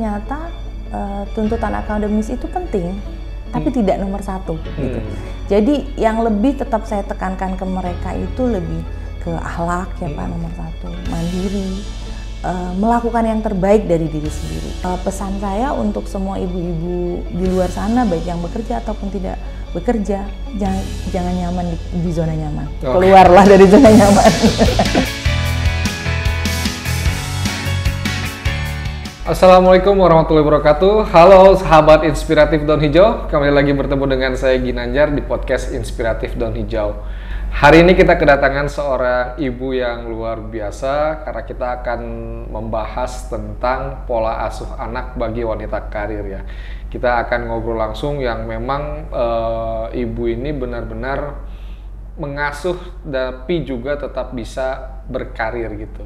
ternyata tuntutan akademis itu penting, tapi tidak nomor satu gitu. Jadi yang lebih tetap saya tekankan ke mereka itu lebih ke akhlak ya Pak, nomor satu, mandiri, melakukan yang terbaik dari diri sendiri. Pesan saya untuk semua ibu-ibu di luar sana, baik yang bekerja ataupun tidak bekerja, jangan nyaman di zona nyaman. Keluarlah dari zona nyaman. Assalamualaikum warahmatullahi wabarakatuh. Halo sahabat Inspiratif Daun Hijau, kembali lagi bertemu dengan saya Ginanjar di podcast Inspiratif Daun Hijau. Hari ini kita kedatangan seorang ibu yang luar biasa karena kita akan membahas tentang pola asuh anak bagi wanita karir ya. Kita akan ngobrol langsung yang memang ibu ini benar-benar mengasuh tapi juga tetap bisa berkarir gitu.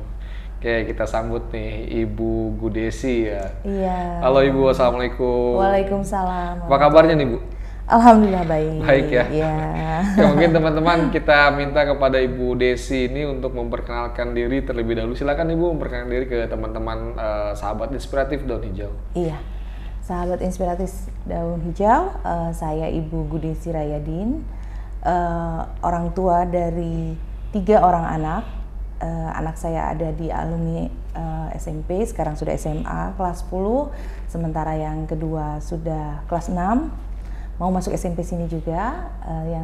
Oke, kita sambut nih Ibu Gudesi ya. Iya. Halo Ibu, Assalamualaikum. Waalaikumsalam. Apa kabarnya nih Bu? Alhamdulillah baik. Baik ya. Iya. Ya, mungkin teman-teman kita minta kepada Ibu Desi ini untuk memperkenalkan diri terlebih dahulu. Silakan Ibu memperkenalkan diri ke teman-teman sahabat Inspiratif Daun Hijau. Iya. Sahabat Inspiratif Daun Hijau, saya Ibu Gudesi Rayadin, orang tua dari 3 orang anak. Anak saya ada di alumni SMP, sekarang sudah SMA kelas 10, sementara yang kedua sudah kelas 6, mau masuk SMP sini juga,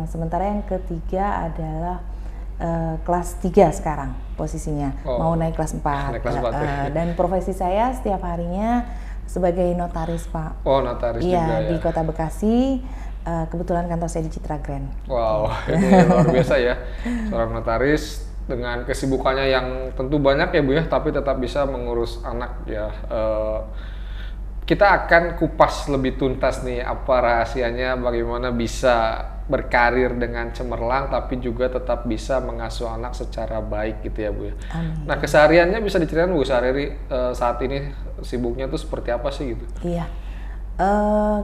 sementara yang ketiga adalah kelas 3 sekarang posisinya, mau naik kelas 4. Naik kelas 4 dan profesi saya setiap harinya sebagai notaris Pak. Oh, notaris juga ya. Di Kota Bekasi, kebetulan kantor saya di Citra Grand. Wow, ini luar biasa ya, seorang notaris dengan kesibukannya yang tentu banyak ya Bu ya, tapi tetap bisa mengurus anak ya. Kita akan kupas lebih tuntas nih apa rahasianya, bagaimana bisa berkarir dengan cemerlang tapi juga tetap bisa mengasuh anak secara baik gitu ya Bu ya. Amin. Nah, kesehariannya bisa diceritain Bu, sehari-hari saat ini sibuknya tuh seperti apa sih gitu? Iya.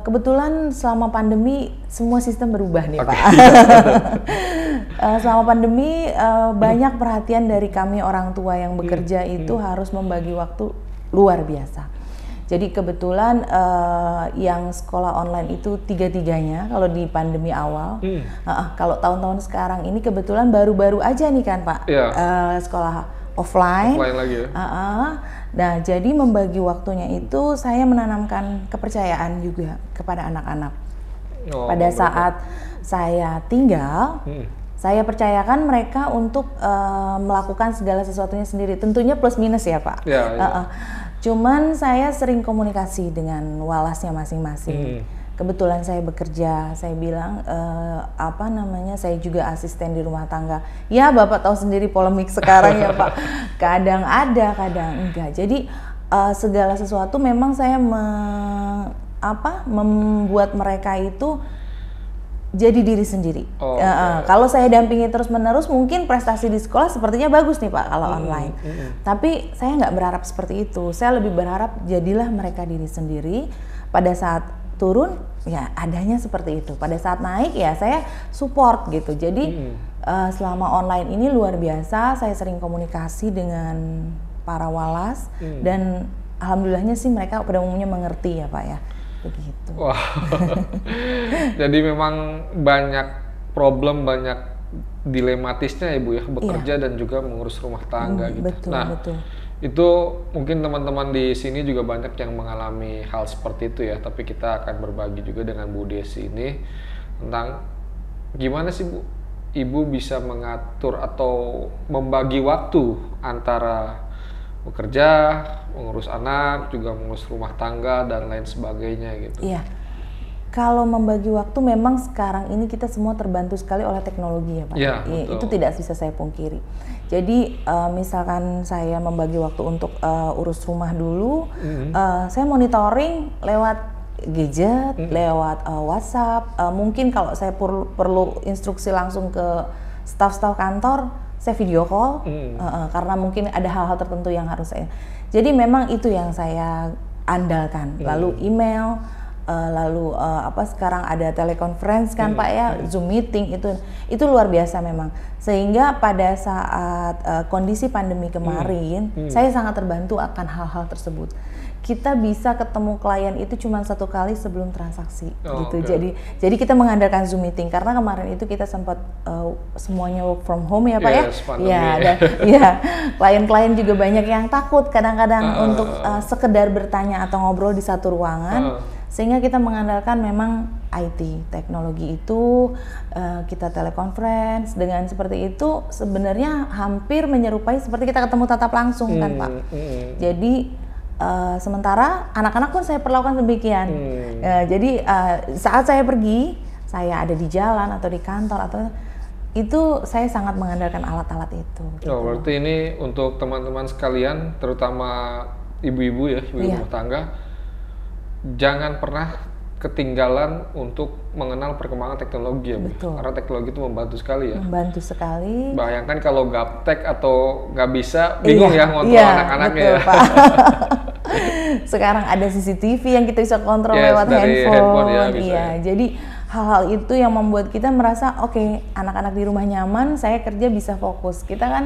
Kebetulan selama pandemi semua sistem berubah nih Pak. Selama pandemi banyak perhatian dari kami orang tua yang bekerja itu harus membagi waktu luar biasa. Jadi kebetulan yang sekolah online itu 3-3-nya kalau di pandemi awal. Kalau tahun-tahun sekarang ini kebetulan baru-baru aja nih kan Pak, sekolah offline lagi ya. Nah, jadi membagi waktunya itu saya menanamkan kepercayaan juga kepada anak-anak. Pada saat saya tinggal, saya percayakan mereka untuk melakukan segala sesuatunya sendiri. Tentunya plus minus ya Pak. Cuman saya sering komunikasi dengan walasnya masing-masing. Kebetulan saya bekerja, saya bilang saya juga asisten di rumah tangga. Ya Bapak tahu sendiri polemik sekarang ya Pak. Kadang ada, kadang enggak. Jadi segala sesuatu memang saya membuat mereka itu jadi diri sendiri. Kalau saya dampingi terus-menerus, mungkin prestasi di sekolah sepertinya bagus nih Pak kalau online. Tapi saya nggak berharap seperti itu. Saya lebih berharap jadilah mereka diri sendiri. Pada saat turun, ya adanya seperti itu. Pada saat naik, ya saya support gitu. Jadi selama online ini luar biasa. Saya sering komunikasi dengan para walas dan alhamdulillahnya sih mereka pada umumnya mengerti ya Pak ya. Begitu. Wah. Jadi memang banyak problem, banyak dilematisnya ya Bu ya, bekerja dan juga mengurus rumah tangga gitu. Betul, betul. Itu mungkin teman-teman di sini juga banyak yang mengalami hal seperti itu ya, tapi kita akan berbagi juga dengan Bu Desi ini tentang gimana sih Bu, Ibu bisa mengatur atau membagi waktu antara bekerja, mengurus anak, juga mengurus rumah tangga dan lain sebagainya gitu. Iya. Kalau membagi waktu memang sekarang ini kita semua terbantu sekali oleh teknologi ya Pak. Ya, itu tidak bisa saya pungkiri. Jadi misalkan saya membagi waktu untuk urus rumah dulu, saya monitoring lewat gadget, lewat WhatsApp. Mungkin kalau saya perlu instruksi langsung ke staf-staf kantor, saya video call karena mungkin ada hal-hal tertentu yang harus saya. Jadi memang itu yang saya andalkan. Lalu email. lalu sekarang ada teleconference kan Pak ya, Zoom meeting, itu luar biasa memang. Sehingga pada saat kondisi pandemi kemarin, saya sangat terbantu akan hal-hal tersebut. Kita bisa ketemu klien itu cuma 1 kali sebelum transaksi gitu. Jadi kita mengandalkan Zoom meeting karena kemarin itu kita sempat semuanya work from home ya Pak dan klien-klien juga banyak yang takut kadang-kadang untuk sekedar bertanya atau ngobrol di satu ruangan. Sehingga kita mengandalkan memang IT, teknologi itu, kita teleconference. Dengan seperti itu sebenarnya hampir menyerupai seperti kita ketemu tatap langsung kan Pak. Jadi sementara anak-anak pun saya perlakukan demikian. Jadi saat saya pergi, saya ada di jalan atau di kantor atau itu saya sangat mengandalkan alat-alat itu. Berarti ini untuk teman-teman sekalian, terutama ibu-ibu ya, ibu rumah tangga, jangan pernah ketinggalan untuk mengenal perkembangan teknologi ya, Bu. Karena teknologi itu membantu sekali ya. Membantu sekali. Bayangkan kalau gaptek atau nggak bisa, bingung ya ngontrol anak-anaknya ya. Pak. Sekarang ada CCTV yang kita bisa kontrol lewat handphone. Jadi hal-hal itu yang membuat kita merasa oke, anak-anak di rumah nyaman, saya kerja bisa fokus. Kita kan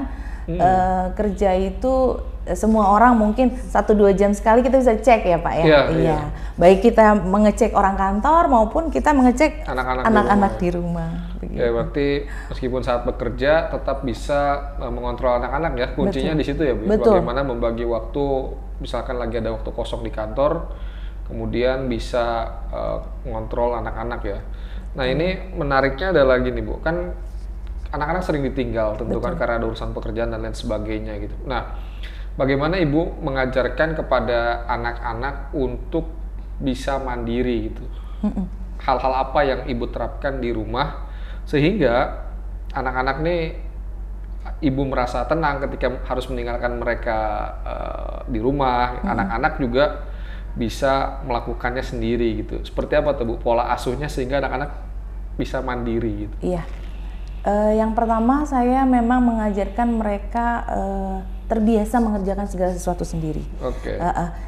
kerja itu semua orang mungkin 1-2 jam sekali kita bisa cek ya Pak ya. Iya. Baik kita mengecek orang kantor maupun kita mengecek anak-anak di rumah. Ya berarti meskipun saat bekerja tetap bisa mengontrol anak-anak ya. Kuncinya di situ ya Bu. Bagaimana membagi waktu, misalkan lagi ada waktu kosong di kantor, kemudian bisa mengontrol anak-anak ya. Nah ini menariknya adalah gini Bu, kan anak-anak sering ditinggal tentu kan karena ada urusan pekerjaan dan lain sebagainya gitu. Nah, bagaimana Ibu mengajarkan kepada anak-anak untuk bisa mandiri gitu? Hal-hal apa yang Ibu terapkan di rumah sehingga anak-anak nih Ibu merasa tenang ketika harus meninggalkan mereka di rumah, anak-anak juga bisa melakukannya sendiri gitu. Seperti apa tuh Bu pola asuhnya sehingga anak-anak bisa mandiri gitu? Iya. Yang pertama saya memang mengajarkan mereka terbiasa mengerjakan segala sesuatu sendiri.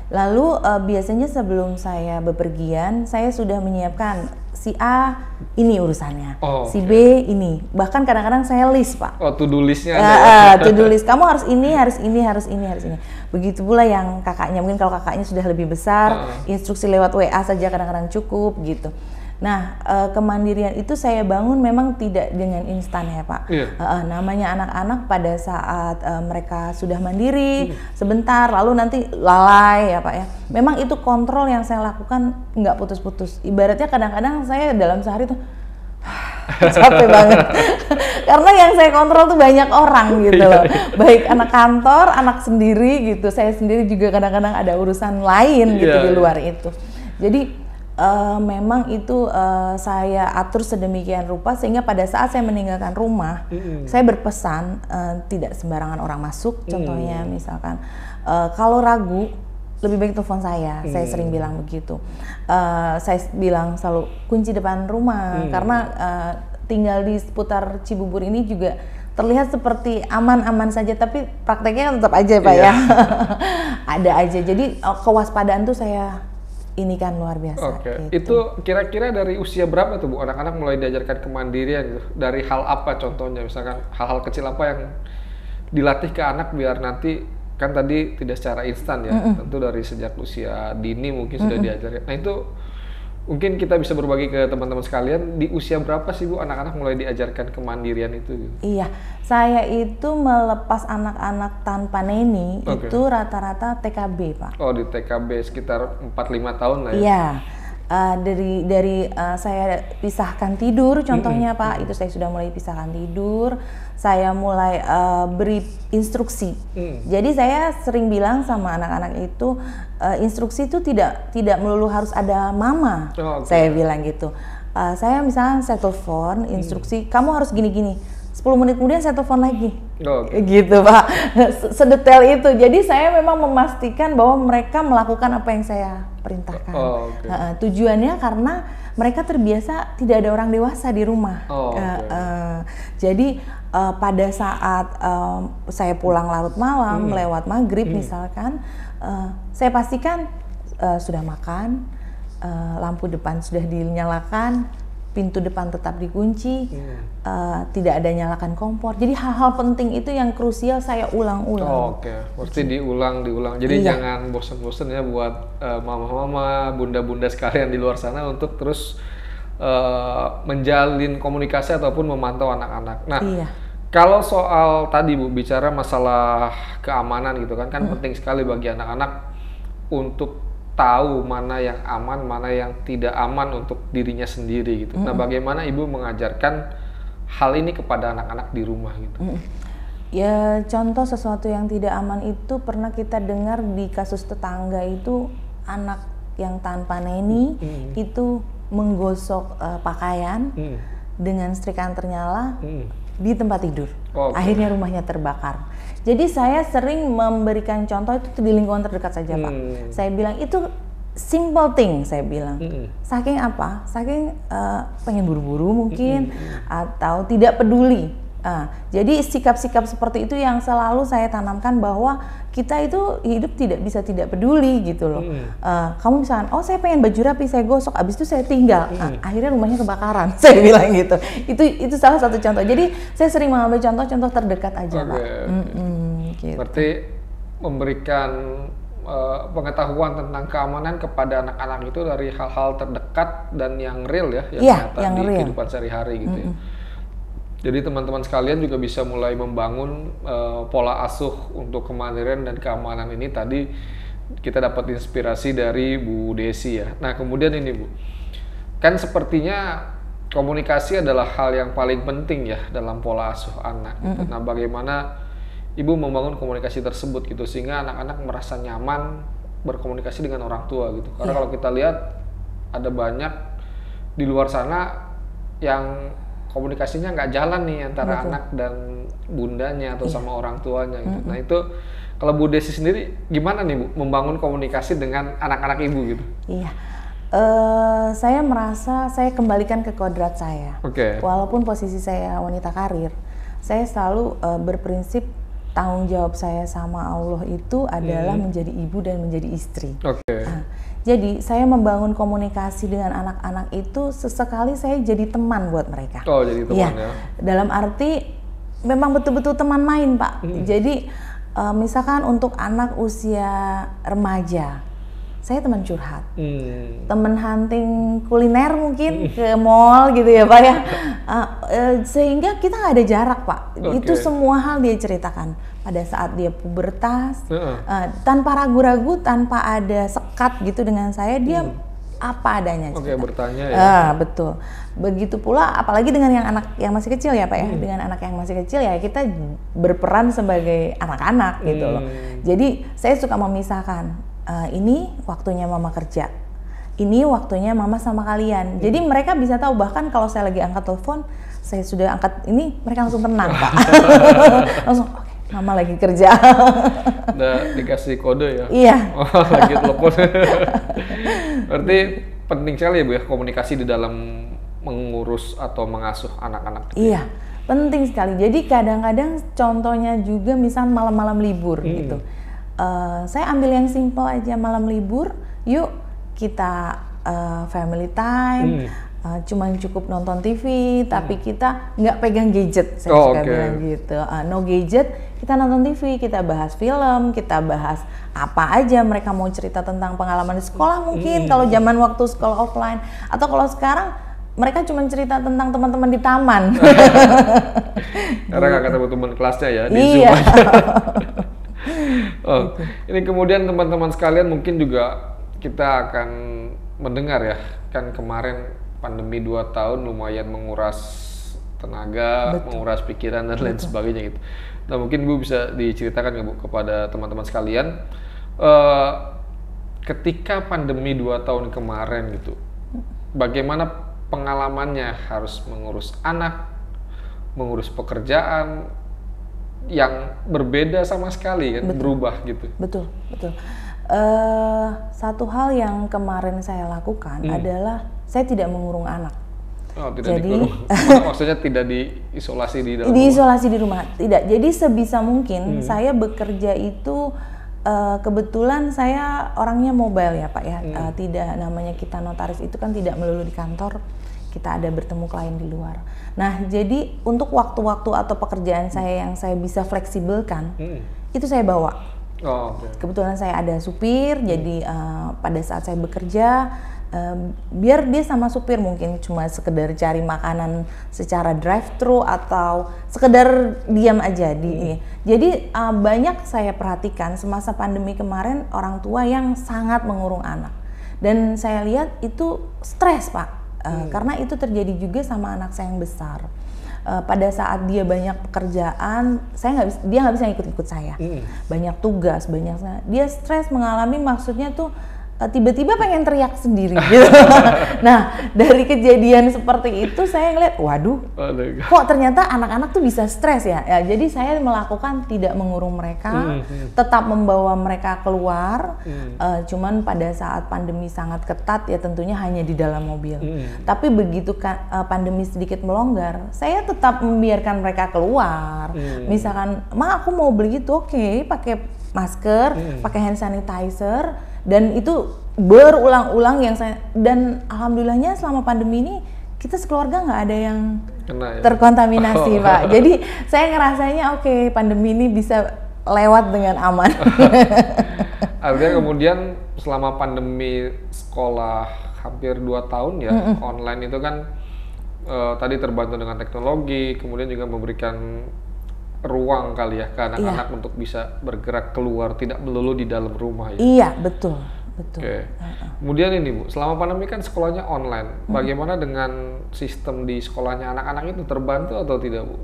Lalu biasanya sebelum saya bepergian, saya sudah menyiapkan si A ini urusannya, si B ini. Bahkan kadang-kadang saya list Pak. To-do listnya ada. To-do list. Kamu harus ini, harus ini, harus ini, harus ini. Begitu pula yang kakaknya. Mungkin kalau kakaknya sudah lebih besar, instruksi lewat WA saja kadang-kadang cukup gitu. Nah, kemandirian itu saya bangun memang tidak dengan instan ya Pak. Namanya anak-anak pada saat mereka sudah mandiri sebentar, lalu nanti lalai ya Pak ya. Memang itu kontrol yang saya lakukan nggak putus-putus. Ibaratnya kadang-kadang saya dalam sehari tuh capek banget. Karena yang saya kontrol tuh banyak orang gitu loh. Baik anak kantor, anak sendiri gitu. Saya sendiri juga kadang-kadang ada urusan lain gitu di luar itu. Jadi memang itu saya atur sedemikian rupa sehingga pada saat saya meninggalkan rumah, saya berpesan tidak sembarangan orang masuk. Contohnya misalkan kalau ragu lebih baik telepon saya sering bilang begitu. Saya bilang selalu kunci depan rumah karena tinggal di seputar Cibubur ini juga terlihat seperti aman-aman saja, tapi prakteknya tetap aja Pak ya. Ada aja. Jadi kewaspadaan tuh saya ini kan luar biasa. Gitu. Itu kira-kira dari usia berapa tuh Bu anak-anak mulai diajarkan kemandirian gitu? Dari hal apa contohnya? Misalkan hal-hal kecil apa yang dilatih ke anak biar nanti, kan tadi tidak secara instan ya, tentu dari sejak usia dini mungkin sudah diajarkan. Nah itu mungkin kita bisa berbagi ke teman-teman sekalian, di usia berapa sih Bu anak-anak mulai diajarkan kemandirian itu? Gitu? Iya, saya itu melepas anak-anak tanpa neni itu rata-rata TKB Pak. Di TKB sekitar 4-5 tahun lah ya? Iya, dari saya pisahkan tidur contohnya Pak, itu saya sudah mulai pisahkan tidur, saya mulai beri instruksi. Jadi saya sering bilang sama anak-anak itu, instruksi itu tidak melulu harus ada mama. Saya bilang gitu. Saya misalnya saya telepon instruksi, kamu harus gini-gini. 10 menit kemudian saya telepon lagi. Gitu Pak. Sedetail itu. Jadi saya memang memastikan bahwa mereka melakukan apa yang saya perintahkan. Tujuannya karena mereka terbiasa tidak ada orang dewasa di rumah. Jadi pada saat saya pulang larut malam lewat maghrib misalkan, saya pastikan sudah makan, lampu depan sudah dinyalakan, pintu depan tetap dikunci, tidak ada nyalakan kompor. Jadi hal-hal penting itu yang krusial saya ulang-ulang. Oke. Berarti diulang. Jadi jangan bosen-bosen ya buat mama-mama, bunda-bunda sekalian di luar sana untuk terus menjalin komunikasi ataupun memantau anak-anak. Nah, kalau soal tadi Bu bicara masalah keamanan gitu kan penting sekali bagi anak-anak untuk tahu mana yang aman, mana yang tidak aman untuk dirinya sendiri gitu. Nah, bagaimana Ibu mengajarkan hal ini kepada anak-anak di rumah gitu? Ya, contoh sesuatu yang tidak aman itu pernah kita dengar di kasus tetangga itu, anak yang tanpa neni itu menggosok pakaian dengan setrikaan ternyala di tempat tidur. Akhirnya rumahnya terbakar. Jadi saya sering memberikan contoh itu di lingkungan terdekat saja, Pak. Saya bilang itu simple thing, saya bilang. Saking apa? Saking pengen buru-buru mungkin, atau tidak peduli. Jadi sikap-sikap seperti itu yang selalu saya tanamkan, bahwa kita itu hidup tidak bisa tidak peduli gitu loh. Kamu misalkan, oh saya pengen baju rapi, saya gosok, abis itu saya tinggal. Akhirnya rumahnya kebakaran, saya bilang gitu. Itu salah satu contoh. Jadi saya sering mengambil contoh-contoh terdekat aja, Pak. Gitu. Berarti memberikan pengetahuan tentang keamanan kepada anak-anak itu dari hal-hal terdekat dan yang real ya, yang nyata di kehidupan sehari-hari gitu ya. Jadi teman-teman sekalian juga bisa mulai membangun pola asuh untuk kemandirian dan keamanan ini. Tadi kita dapat inspirasi dari Bu Desi ya. Nah kemudian ini Bu, kan sepertinya komunikasi adalah hal yang paling penting ya dalam pola asuh anak. Nah bagaimana Ibu membangun komunikasi tersebut gitu sehingga anak-anak merasa nyaman berkomunikasi dengan orang tua gitu. Karena kalau kita lihat ada banyak di luar sana yang komunikasinya nggak jalan nih antara anak dan bundanya atau sama orang tuanya gitu. Nah itu kalau Bu Desi sendiri gimana nih Bu membangun komunikasi dengan anak-anak Ibu gitu? Iya, saya merasa saya kembalikan ke kodrat saya. Walaupun posisi saya wanita karir, saya selalu berprinsip tanggung jawab saya sama Allah itu adalah menjadi ibu dan menjadi istri. Jadi saya membangun komunikasi dengan anak-anak itu sesekali saya jadi teman buat mereka. Jadi teman ya. Dalam arti memang betul-betul teman main, Pak. Jadi misalkan untuk anak usia remaja, saya teman curhat, teman hunting kuliner mungkin ke mall gitu ya, Pak ya. Sehingga kita nggak ada jarak, Pak. Itu semua hal dia ceritakan pada saat dia pubertas, tanpa ragu-ragu, tanpa ada sekat gitu dengan saya, dia apa adanya cerita. Bertanya ya. Betul. Begitu pula apalagi dengan yang anak yang masih kecil ya, Pak ya. Dengan anak yang masih kecil ya kita berperan sebagai anak-anak gitu loh. Jadi saya suka memisahkan, ini waktunya mama kerja, ini waktunya mama sama kalian. Jadi mereka bisa tahu, bahkan kalau saya lagi angkat telepon, saya sudah angkat ini, mereka langsung tenang, Pak. Langsung mama lagi kerja. Udah dikasih kode ya? Iya. Lagi telepon. Berarti penting sekali ya Bu ya, komunikasi di dalam mengurus atau mengasuh anak-anak. Iya, penting sekali. Jadi kadang-kadang contohnya juga misal malam-malam libur gitu. Saya ambil yang simple aja, malam libur, yuk kita family time. Cuman cukup nonton TV, tapi kita nggak pegang gadget, saya suka bilang gitu. No gadget, kita nonton TV, kita bahas film, kita bahas apa aja. Mereka mau cerita tentang pengalaman di sekolah mungkin, kalau zaman waktu sekolah offline. Atau kalau sekarang, mereka cuma cerita tentang teman-teman di taman. Karena nggak ketemu teman kelasnya ya, di Zoom aja. Ini kemudian teman-teman sekalian mungkin juga kita akan mendengar ya, kan kemarin pandemi 2 tahun lumayan menguras tenaga, menguras pikiran dan lain sebagainya gitu. Nah mungkin Bu bisa diceritakan nggak Bu kepada teman-teman sekalian, ketika pandemi 2 tahun kemarin gitu, bagaimana pengalamannya harus mengurus anak, mengurus pekerjaan yang berbeda sama sekali kan, berubah gitu. Betul. Satu hal yang kemarin saya lakukan adalah saya tidak mengurung anak. Tidak dikurung. Maksudnya tidak diisolasi di dalam diisolasi di rumah. Tidak. Jadi sebisa mungkin saya bekerja itu kebetulan saya orangnya mobile ya Pak ya, tidak namanya kita notaris itu kan tidak melulu di kantor, kita ada bertemu klien di luar. Nah jadi untuk waktu-waktu atau pekerjaan saya yang saya bisa fleksibelkan, itu saya bawa. Kebetulan saya ada supir, jadi pada saat saya bekerja, biar dia sama supir mungkin cuma sekedar cari makanan secara drive-thru atau sekedar diam aja di. Jadi banyak saya perhatikan semasa pandemi kemarin orang tua yang sangat mengurung anak, dan saya lihat itu stres Pak, karena itu terjadi juga sama anak saya yang besar. Pada saat dia banyak pekerjaan, dia nggak bisa ikut-ikut saya. Banyak tugas, dia stres, mengalami, maksudnya tuh tiba-tiba pengen teriak sendiri gitu. Nah dari kejadian seperti itu saya ngeliat, waduh, kok ternyata anak-anak tuh bisa stres ya. Jadi saya melakukan tidak mengurung mereka, tetap membawa mereka keluar. Cuman pada saat pandemi sangat ketat ya tentunya hanya di dalam mobil. Tapi begitu pandemi sedikit melonggar, saya tetap membiarkan mereka keluar. Misalkan, Ma aku mau beli itu, oke, pakai masker, pakai hand sanitizer. Dan itu berulang-ulang yang dan alhamdulillahnya selama pandemi ini kita sekeluarga nggak ada yang terkontaminasi Pak. Jadi saya ngerasanya oke, pandemi ini bisa lewat dengan aman. Artinya kemudian selama pandemi sekolah hampir 2 tahun ya, online itu kan tadi terbantu dengan teknologi, kemudian juga memberikan ruang kali ya ke anak-anak untuk bisa bergerak keluar, tidak melulu di dalam rumah ya. Iya, betul. Oke. Kemudian ini Bu, selama pandemi kan sekolahnya online. Bagaimana dengan sistem di sekolahnya anak-anak itu, terbantu atau tidak Bu?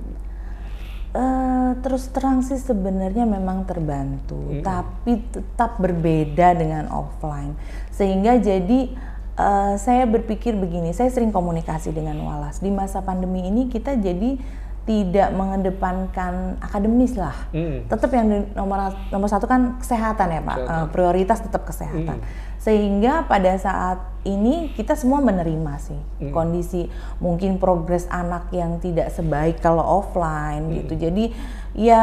Terus terang sih sebenarnya memang terbantu, tapi tetap berbeda dengan offline. Sehingga jadi saya berpikir begini, saya sering komunikasi dengan Walas. Di masa pandemi ini kita jadi tidak mengedepankan akademis lah, tetap yang nomor satu kan kesehatan ya Pak, prioritas tetap kesehatan. Sehingga pada saat ini kita semua menerima sih kondisi mungkin progres anak yang tidak sebaik kalau offline gitu. Jadi ya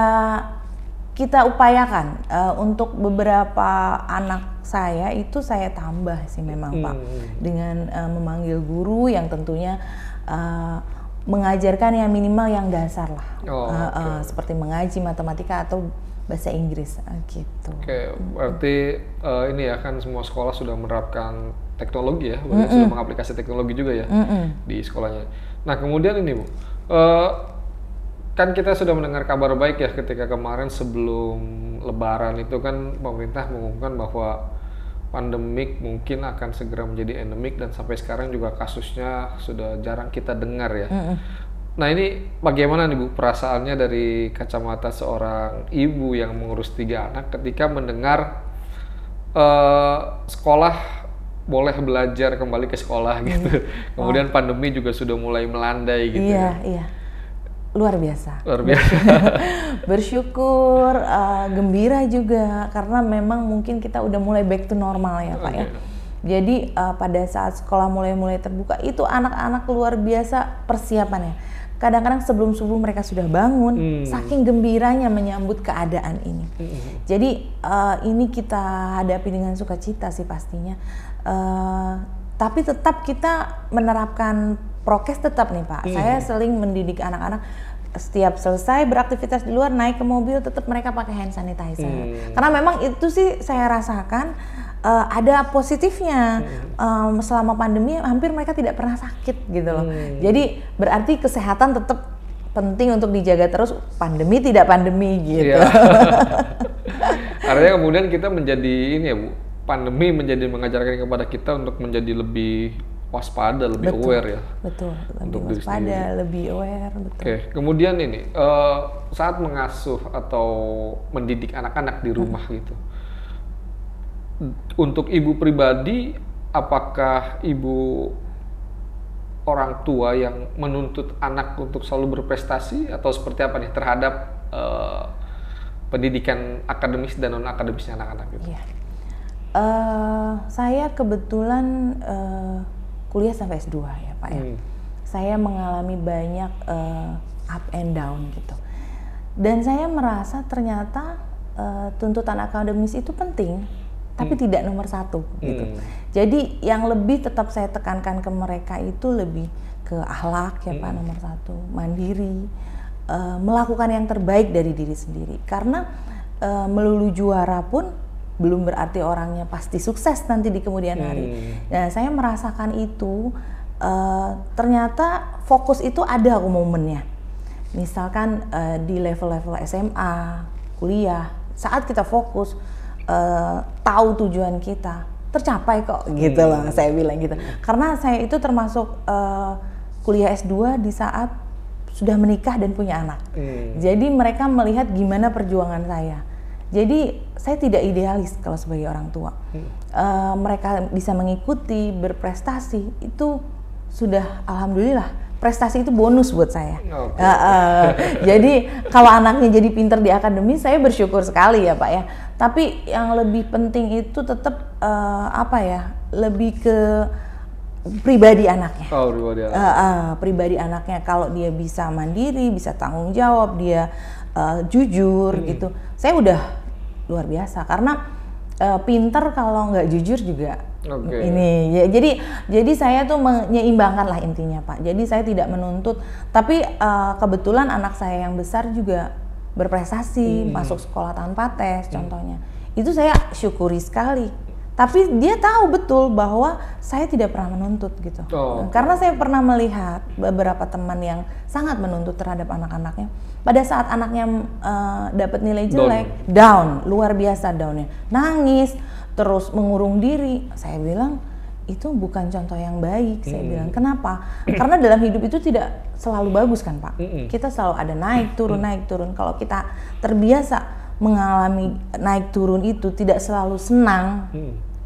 kita upayakan untuk beberapa anak saya itu saya tambah sih memang Pak, dengan memanggil guru yang tentunya mengajarkan yang minimal yang dasar lah, seperti mengaji matematika atau bahasa Inggris gitu. Oke, berarti ini ya kan semua sekolah sudah menerapkan teknologi ya, sudah mengaplikasi teknologi juga ya di sekolahnya. Nah kemudian ini Bu, kan kita sudah mendengar kabar baik ya ketika kemarin sebelum Lebaran itu kan pemerintah mengumumkan bahwa pandemik mungkin akan segera menjadi endemik, dan sampai sekarang juga kasusnya sudah jarang kita dengar ya. Nah ini bagaimana nih Bu perasaannya dari kacamata seorang ibu yang mengurus 3 anak ketika mendengar sekolah boleh belajar kembali ke sekolah gitu. Kemudian pandemi juga sudah mulai melandai gitu. Iya. Luar biasa. Bersyukur, gembira juga karena memang mungkin kita udah mulai back to normal ya Pak ya. Jadi pada saat sekolah mulai terbuka itu anak-anak luar biasa persiapannya. Kadang-kadang sebelum subuh mereka sudah bangun, saking gembiranya menyambut keadaan ini. Jadi ini kita hadapi dengan sukacita sih pastinya. Tapi tetap kita menerapkan prokes tetap nih Pak. Saya sering mendidik anak-anak setiap selesai beraktivitas di luar naik ke mobil tetap mereka pakai hand sanitizer. Karena memang itu sih saya rasakan ada positifnya. Selama pandemi hampir mereka tidak pernah sakit gitu loh. Jadi berarti kesehatan tetap penting untuk dijaga terus, pandemi tidak pandemi gitu. Artinya kemudian kita menjadi ini ya Bu, pandemi menjadi mengajarkan kepada kita untuk menjadi lebih waspada, lebih aware ya. Betul, lebih waspada, lebih aware. Betul. Oke, kemudian ini saat mengasuh atau mendidik anak-anak di rumah gitu, untuk ibu pribadi, apakah ibu orang tua yang menuntut anak untuk selalu berprestasi atau seperti apa nih terhadap pendidikan akademis dan non akademisnya anak-anak gitu? Iya. Saya kebetulan kuliah sampai S2 ya Pak ya. Saya mengalami banyak up and down gitu. Dan saya merasa ternyata tuntutan akademis itu penting, tapi tidak nomor satu gitu. Jadi yang lebih tetap saya tekankan ke mereka itu lebih ke akhlak ya Pak, nomor satu, mandiri, melakukan yang terbaik dari diri sendiri. Karena melulu juara pun belum berarti orangnya pasti sukses nanti di kemudian hari. Nah, saya merasakan itu, ternyata fokus itu ada momennya. Misalkan di level-level SMA, kuliah, saat kita fokus, tahu tujuan kita, tercapai kok gitu loh, saya bilang gitu. Karena saya itu termasuk kuliah S2 di saat sudah menikah dan punya anak. Jadi mereka melihat gimana perjuangan saya. Jadi saya tidak idealis kalau sebagai orang tua. Mereka bisa mengikuti, berprestasi, itu sudah alhamdulillah. Prestasi itu bonus buat saya. Jadi kalau anaknya jadi pinter di akademis, saya bersyukur sekali ya Pak ya. Tapi yang lebih penting itu tetap lebih ke pribadi anaknya. Pribadi anaknya. Kalau dia bisa mandiri, bisa tanggung jawab, dia jujur gitu. Saya udah luar biasa karena pinter kalau nggak jujur juga. Ini ya, jadi saya tuh menyeimbangkan lah intinya Pak. Jadi saya tidak menuntut, tapi kebetulan anak saya yang besar juga berprestasi, masuk sekolah tanpa tes contohnya. Itu saya syukuri sekali. Tapi dia tahu betul bahwa saya tidak pernah menuntut gitu. Karena saya pernah melihat beberapa teman yang sangat menuntut terhadap anak-anaknya. Pada saat anaknya dapat nilai jelek, down, luar biasa downnya, nangis, terus mengurung diri. Saya bilang itu bukan contoh yang baik. Saya bilang kenapa? Karena dalam hidup itu tidak selalu bagus kan Pak. Kita selalu ada naik turun naik turun. Kalau kita terbiasa mengalami naik turun itu tidak selalu senang.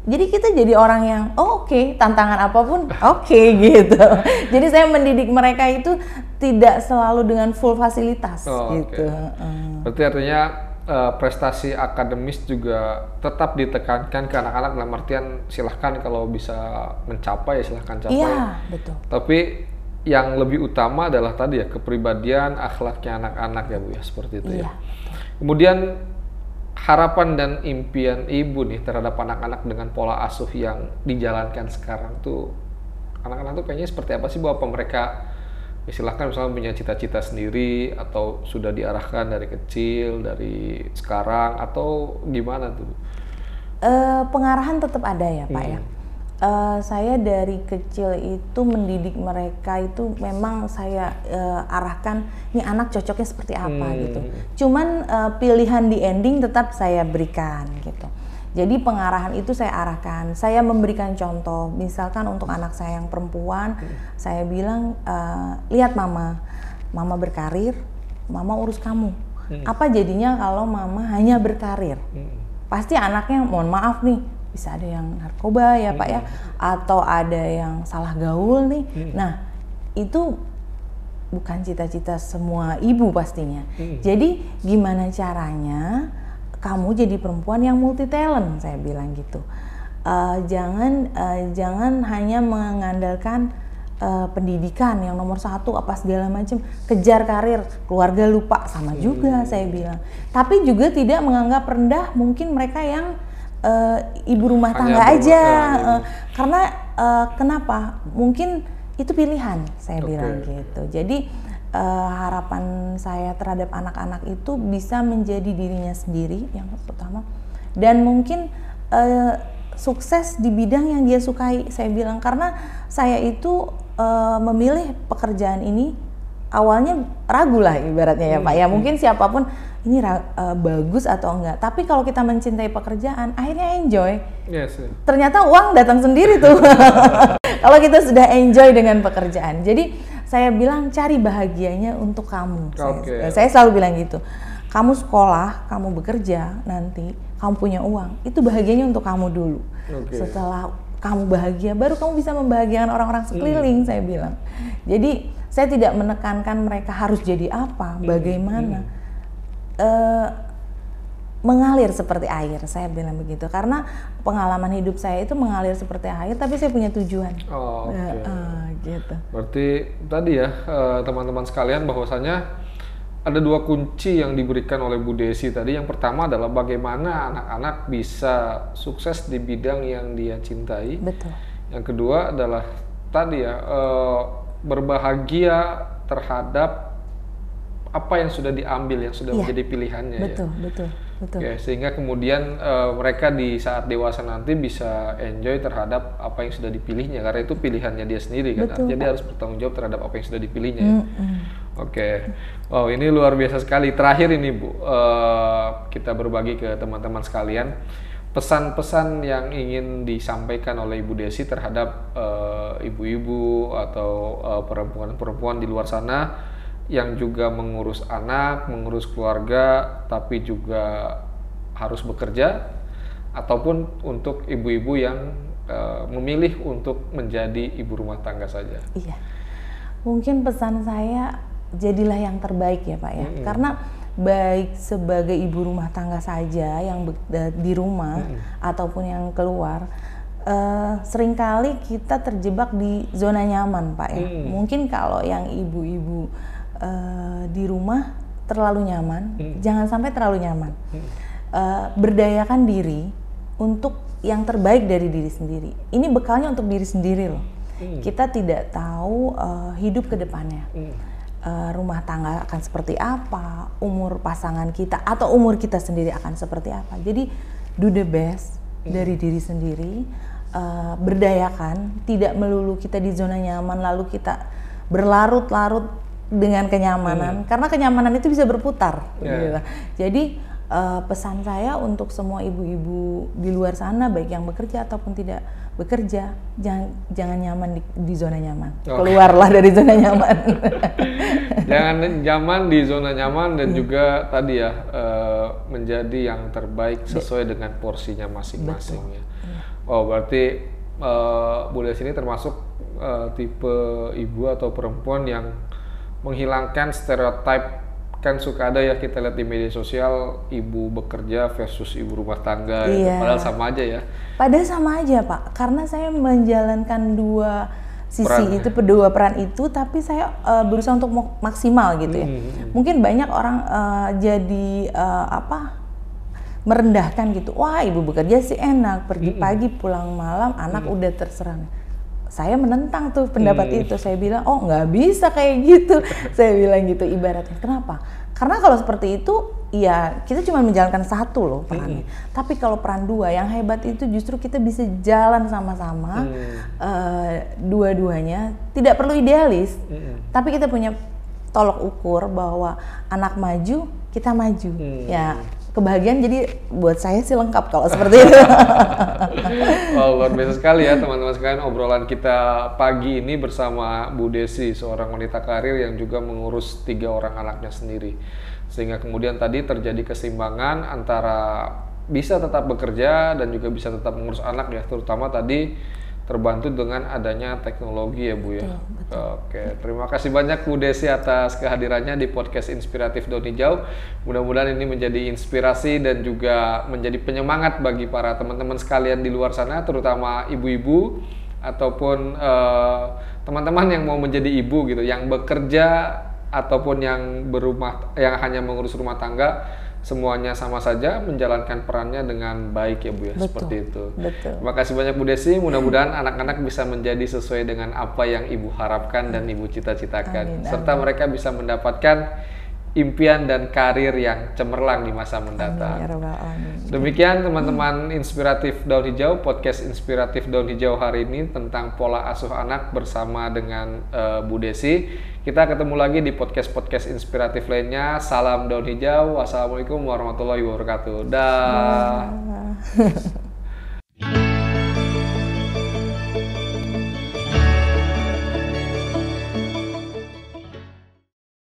Jadi kita jadi orang yang oke, tantangan apapun oke gitu. Jadi saya mendidik mereka itu tidak selalu dengan full fasilitas gitu. Berarti artinya prestasi akademis juga tetap ditekankan ke anak-anak dalam artian silahkan kalau bisa mencapai ya silahkan capai. Iya, betul. Tapi yang lebih utama adalah tadi ya kepribadian, akhlaknya anak-anak ya Bu ya, seperti itu ya. Kemudian harapan dan impian ibu nih terhadap anak-anak dengan pola asuh yang dijalankan sekarang tuh, anak-anak tuh kayaknya seperti apa sih Bu? Apa mereka silahkan misalnya punya cita-cita sendiri atau sudah diarahkan dari kecil, dari sekarang atau gimana tuh? Pengarahan tetap ada ya Pak ya. Saya dari kecil itu mendidik mereka itu memang saya arahkan ini anak cocoknya seperti apa gitu. Cuman pilihan di ending tetap saya berikan gitu. Jadi pengarahan itu saya arahkan. Saya memberikan contoh. Misalkan untuk anak saya yang perempuan, saya bilang lihat mama berkarir, mama urus kamu. Apa jadinya kalau mama hanya berkarir? Pasti anaknya mohon maaf nih, bisa ada yang narkoba ya Pak ya, atau ada yang salah gaul nih. Nah itu bukan cita-cita semua ibu pastinya. Jadi gimana caranya kamu jadi perempuan yang multi talent, saya bilang gitu. Jangan hanya mengandalkan pendidikan yang nomor satu apa segala macam, kejar karir, keluarga lupa sama juga saya bilang. Tapi juga tidak menganggap rendah mungkin mereka yang ibu rumah tangga aja, karena kenapa? Mungkin itu pilihan, saya bilang gitu. Jadi harapan saya terhadap anak-anak itu bisa menjadi dirinya sendiri yang pertama, dan mungkin sukses di bidang yang dia sukai, saya bilang. Karena saya itu memilih pekerjaan ini awalnya ragu lah ibaratnya ya Pak ya, mungkin siapapun ini bagus atau enggak, tapi kalau kita mencintai pekerjaan akhirnya enjoy. Ternyata uang datang sendiri tuh kalau kita sudah enjoy dengan pekerjaan. Jadi saya bilang cari bahagianya untuk kamu. Saya selalu bilang gitu, kamu sekolah, kamu bekerja, nanti kamu punya uang, itu bahagianya untuk kamu dulu. Setelah kamu bahagia baru kamu bisa membahagiakan orang-orang sekeliling, saya bilang. Jadi saya tidak menekankan mereka harus jadi apa, bagaimana. Mengalir seperti air, saya bilang begitu. Karena pengalaman hidup saya itu mengalir seperti air, tapi saya punya tujuan. Gitu. Berarti tadi ya teman-teman sekalian bahwasanya ada 2 kunci yang diberikan oleh Bu Desi tadi. Yang pertama adalah bagaimana anak-anak bisa sukses di bidang yang dia cintai. Betul. Yang kedua adalah tadi ya, berbahagia terhadap apa yang sudah diambil, yang sudah menjadi pilihannya. Betul. Oke, sehingga kemudian mereka di saat dewasa nanti bisa enjoy terhadap apa yang sudah dipilihnya, karena itu pilihannya dia sendiri kan. Jadi harus bertanggung jawab terhadap apa yang sudah dipilihnya. Oke. Wow, ini luar biasa sekali. Terakhir ini Bu, kita berbagi ke teman-teman sekalian pesan-pesan yang ingin disampaikan oleh Ibu Desi terhadap ibu-ibu atau perempuan-perempuan di luar sana yang juga mengurus anak, mengurus keluarga, tapi juga harus bekerja, ataupun untuk ibu-ibu yang memilih untuk menjadi ibu rumah tangga saja. Iya, mungkin pesan saya jadilah yang terbaik ya Pak ya, karena baik sebagai ibu rumah tangga saja yang di rumah ataupun yang keluar, seringkali kita terjebak di zona nyaman Pak ya. Mungkin kalau yang ibu-ibu di rumah terlalu nyaman, jangan sampai terlalu nyaman. Berdayakan diri untuk yang terbaik dari diri sendiri. Ini bekalnya untuk diri sendiri loh. Kita tidak tahu hidup ke depannya. Rumah tangga akan seperti apa, umur pasangan kita atau umur kita sendiri akan seperti apa. Jadi do the best dari diri sendiri, berdayakan, tidak melulu kita di zona nyaman lalu kita berlarut-larut dengan kenyamanan, karena kenyamanan itu bisa berputar. Gitu. Jadi pesan saya untuk semua ibu-ibu di luar sana, baik yang bekerja ataupun tidak bekerja, jangan nyaman di zona nyaman. Keluarlah dari zona nyaman. Jangan nyaman di zona nyaman dan juga tadi ya, menjadi yang terbaik sesuai dengan porsinya masing-masing. Ya. Oh, berarti Bu Desi ini termasuk tipe ibu atau perempuan yang menghilangkan stereotip. Kan suka ada ya kita lihat di media sosial, ibu bekerja versus ibu rumah tangga. Padahal sama aja ya. Padahal sama aja Pak, karena saya menjalankan dua sisi kedua peran itu, tapi saya berusaha untuk maksimal gitu ya. Mungkin banyak orang jadi merendahkan gitu. Wah, ibu bekerja sih enak, pergi pagi pulang malam, anak udah terserah. Saya menentang tuh pendapat itu. Saya bilang, oh nggak bisa kayak gitu. Saya bilang gitu ibaratnya. Kenapa? Karena kalau seperti itu, ya kita cuma menjalankan satu loh perannya. Tapi kalau peran dua, yang hebat itu justru kita bisa jalan sama-sama, dua-duanya. Tidak perlu idealis, tapi kita punya tolok ukur bahwa anak maju, kita maju. Ya. Kebahagiaan jadi buat saya sih lengkap kalau seperti itu. Wow, luar biasa sekali ya teman-teman sekalian, obrolan kita pagi ini bersama Bu Desi, seorang wanita karir yang juga mengurus 3 orang anaknya sendiri. Sehingga kemudian tadi terjadi keseimbangan antara bisa tetap bekerja dan juga bisa tetap mengurus anak ya, terutama tadi terbantu dengan adanya teknologi ya Bu ya. Betul. Oke, terima kasih banyak Bu Desi atas kehadirannya di podcast Inspiratif Daun Hijau. Mudah-mudahan ini menjadi inspirasi dan juga menjadi penyemangat bagi para teman-teman sekalian di luar sana, terutama ibu-ibu ataupun teman-teman yang mau menjadi ibu gitu, yang bekerja ataupun yang hanya mengurus rumah tangga. Semuanya sama saja menjalankan perannya dengan baik ya Bu ya. Betul, seperti itu. Betul. Terima kasih banyak Bu Desi. Mudah-mudahan anak-anak bisa menjadi sesuai dengan apa yang Ibu harapkan dan Ibu cita-citakan. Serta mereka bisa mendapatkan impian dan karir yang cemerlang di masa mendatang. Demikian teman-teman Inspiratif Daun Hijau, podcast Inspiratif Daun Hijau hari ini tentang pola asuh anak bersama dengan Bu Desi. Kita ketemu lagi di podcast-podcast inspiratif lainnya. Salam daun hijau. Wassalamualaikum warahmatullahi wabarakatuh. Dah.